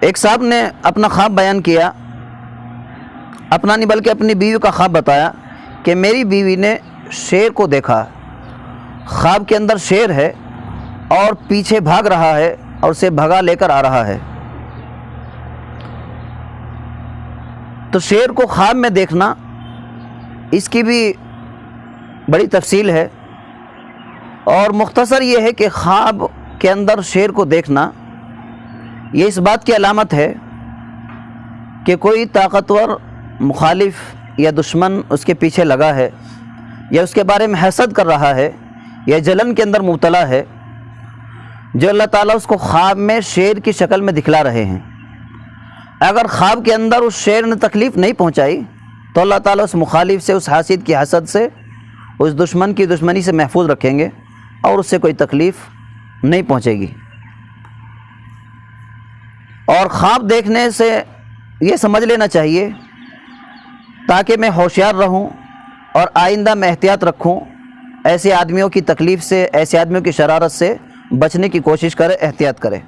ایک صاحب نے اپنا خواب بیان کیا، اپنا نہیں بلکہ اپنی بیوی کا خواب بتایا کہ میری بیوی نے شیر کو دیکھا، خواب کے اندر شیر ہے اور پیچھے بھاگ رہا ہے اور اسے بھگا لے کر آ رہا ہے۔ تو شیر کو خواب میں دیکھنا، اس کی بھی بڑی تفصیل ہے، اور مختصر یہ ہے کہ خواب کے اندر شیر کو دیکھنا یہ اس بات کی علامت ہے کہ کوئی طاقتور مخالف یا دشمن اس کے پیچھے لگا ہے، یا اس کے بارے میں حسد کر رہا ہے، یا جلن کے اندر مبتلا ہے، جو اللہ تعالیٰ اس کو خواب میں شیر کی شکل میں دکھلا رہے ہیں۔ اگر خواب کے اندر اس شیر نے تکلیف نہیں پہنچائی تو اللہ تعالیٰ اس مخالف سے، اس حاسد کی حسد سے، اس دشمن کی دشمنی سے محفوظ رکھیں گے اور اس سے کوئی تکلیف نہیں پہنچے گی۔ اور خواب دیکھنے سے یہ سمجھ لینا چاہیے تاکہ میں ہوشیار رہوں اور آئندہ میں احتیاط رکھوں، ایسے آدمیوں کی تکلیف سے، ایسے آدمیوں کی شرارت سے بچنے کی کوشش کرے، احتیاط کرے۔